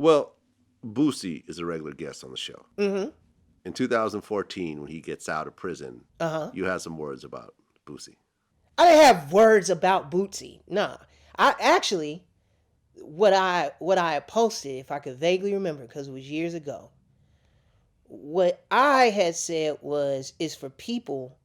Well, Boosie is a regular guest on the show. Mm-hmm. In 2014, when he gets out of prison, Uh-huh. you had some words about Boosie. I didn't have words about Bootsy. Nah. I actually what I posted, if I could vaguely remember, because it was years ago, what I had said is for people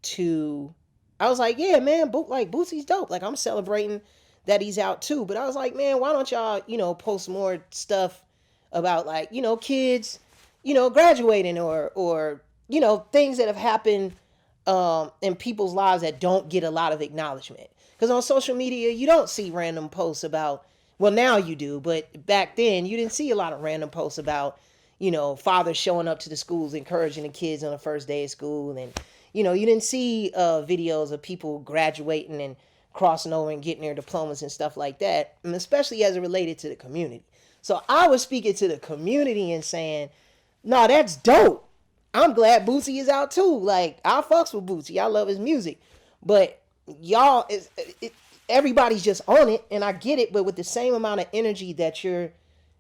to I was like, yeah, man, like Bootsy's dope. Like I'm celebrating that he's out too. But I was like, man, why don't y'all, post more stuff about like, kids, graduating or things that have happened in people's lives that don't get a lot of acknowledgement. Because on social media, you don't see random posts about, well, now you do, but back then you didn't see a lot of random posts about, fathers showing up to the schools, encouraging the kids on the first day of school. And, you didn't see videos of people graduating and crossing over and getting their diplomas and stuff like that, and especially as it related to the community. So I was speaking to the community and saying, no, that's dope. I'm glad Boosie is out too. Like, I fucks with Boosie. I love his music. But y'all, everybody's just on it, and I get it, but with the same amount of energy that you're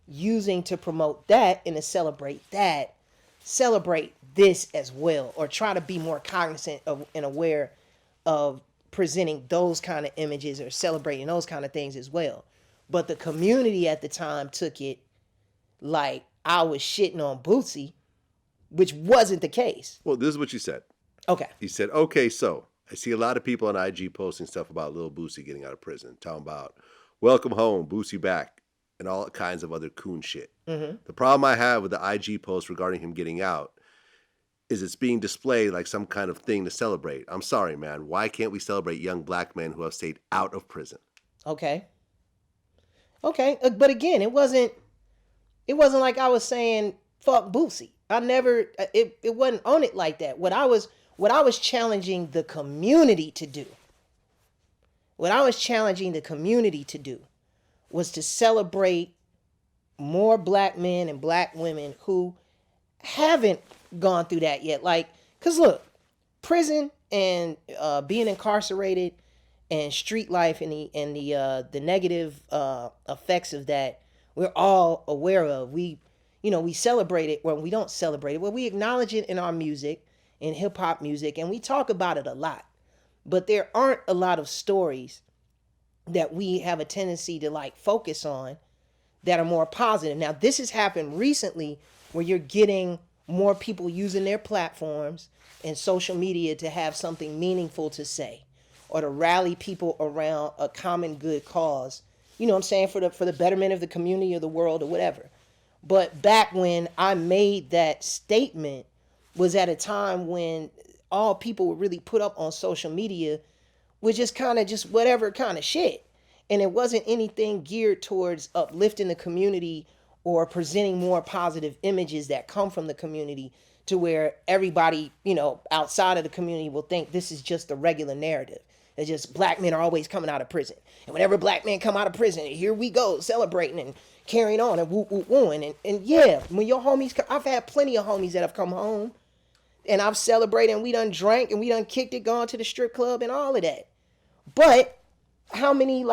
using to promote that and to celebrate that, celebrate this as well, or try to be more cognizant of and aware of presenting those kind of images or celebrating those kind of things as well. But the community at the time took it like I was shitting on Bootsy, which wasn't the case. Well, this is what you said. Okay. You said, okay, so I see a lot of people on IG posting stuff about Lil Boosie getting out of prison, talking about welcome home, Boosie back, and all kinds of other coon shit. Mm-hmm. The problem I have with the IG post regarding him getting out is it's being displayed like some kind of thing to celebrate. I'm sorry, man. Why can't we celebrate young black men who have stayed out of prison? Okay. But again, it wasn't like I was saying fuck Boosie. I never it wasn't on it like that. What I was challenging the community to do. What I was challenging the community to do was to celebrate more black men and black women who haven't gone through that yet. Like, cause look, prison and being incarcerated and street life and the negative effects of that, we're all aware of. We celebrate it. Well, we don't celebrate it. Well, we acknowledge it in our music, in hip hop music, and we talk about it a lot. But there aren't a lot of stories that we have a tendency to like focus on that are more positive. Now, this has happened recently where you're getting more people using their platforms and social media to have something meaningful to say or to rally people around a common good cause. You know what I'm saying? For the betterment of the community or the world or whatever. But back when I made that statement was at a time when all people would really put up on social media was just kind of just whatever kind of shit. And it wasn't anything geared towards uplifting the community or presenting more positive images that come from the community to where everybody, outside of the community will think this is just the regular narrative. It's just black men are always coming out of prison. And whenever black men come out of prison, here we go, celebrating and carrying on and woo. And yeah, when your homies, I've had plenty of homies that have come home and I've celebrated and we done drank and we done kicked it, gone to the strip club and all of that. But how many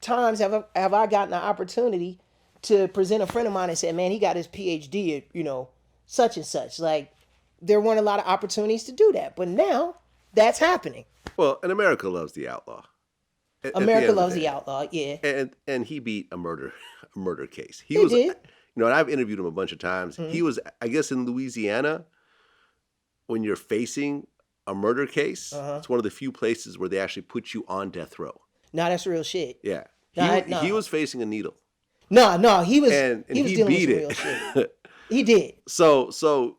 times have I gotten an opportunity to present a friend of mine and said, man, he got his PhD at, such and such. Like, there weren't a lot of opportunities to do that. But now that's happening. Well, and America loves the outlaw. America loves the outlaw, yeah. And he beat a murder case. He did. And I've interviewed him a bunch of times. Mm-hmm. He was, I guess, in Louisiana, when you're facing a murder case, it's one of the few places where they actually put you on death row. No, that's real shit. Yeah. He was facing a needle. No, he was and he was he dealing beat with it. Real shit. He did. So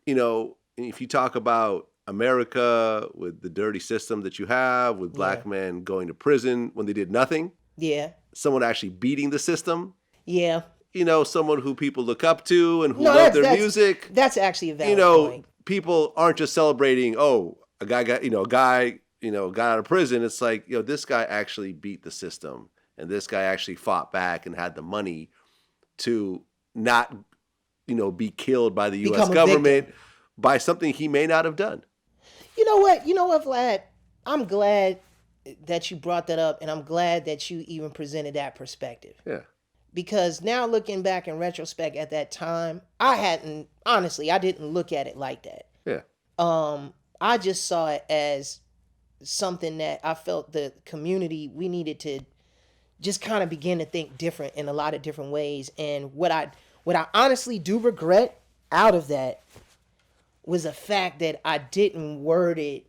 if you talk about America with the dirty system that you have, with black men going to prison when they did nothing. Yeah. Someone actually beating the system. Yeah. Someone who people look up to and who love their music. That's actually a valid point. People aren't just celebrating, a guy got out of prison. It's like, this guy actually beat the system. And this guy actually fought back and had the money to not, be killed by the U.S. government by something he may not have done. You know what, Vlad? I'm glad that you brought that up, and I'm glad that you even presented that perspective. Yeah. because now looking back in retrospect at that time, I didn't look at it like that. Yeah. I just saw it as something that I felt the community, we needed to just kind of begin to think different in a lot of different ways. And what I honestly do regret out of that was the fact that I didn't word it.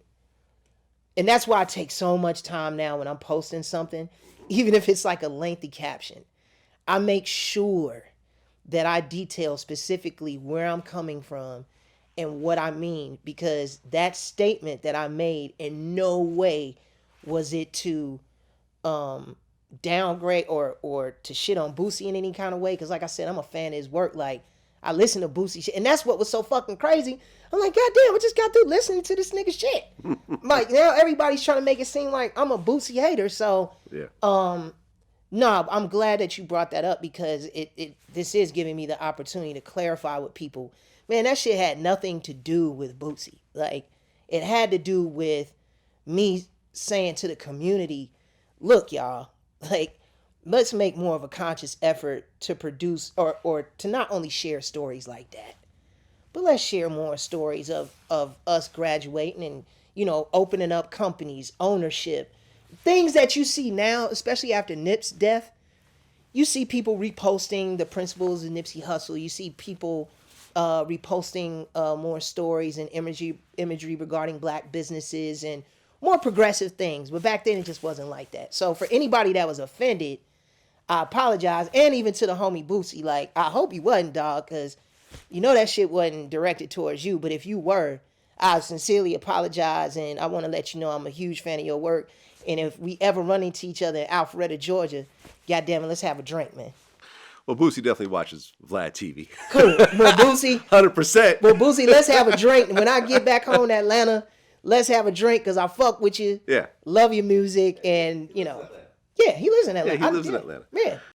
And that's why I take so much time now when I'm posting something, even if it's like a lengthy caption. I make sure that I detail specifically where I'm coming from and what I mean, because that statement that I made in no way was it to downgrade or to shit on Boosie in any kind of way. Because like I said, I'm a fan of his work. Like, I listen to Boosie shit, and that's what was so fucking crazy. I'm like, God damn, I just got through listening to this nigga shit. Like, now everybody's trying to make it seem like I'm a Boosie hater. So, Yeah. no, I'm glad that you brought that up, because this is giving me the opportunity to clarify with people. Man, that shit had nothing to do with Boosie. Like, it had to do with me saying to the community, look, y'all, like, let's make more of a conscious effort to produce or to not only share stories like that, but let's share more stories of us graduating and, you know, opening up companies, ownership, things that you see now, especially after Nip's death. You see people reposting the principles of Nipsey Hussle. You see people reposting more stories and imagery regarding black businesses and more progressive things. But back then it just wasn't like that. So for anybody that was offended, I apologize. And even to the homie Boosie, like, I hope you wasn't, dog, because you know that shit wasn't directed towards you. But if you were, I sincerely apologize, and I want to let you know I'm a huge fan of your work. And if we ever run into each other in Alpharetta, Georgia, goddamn it, let's have a drink, man. Well, Boosie definitely watches Vlad TV. Cool. Well, Boosie, 100%. well, Boosie, let's have a drink. When I get back home to Atlanta, let's have a drink, because I fuck with you. Yeah. Love your music, and, you know. Yeah, he lives in Atlanta. Yeah, he lives in Atlanta. Yeah.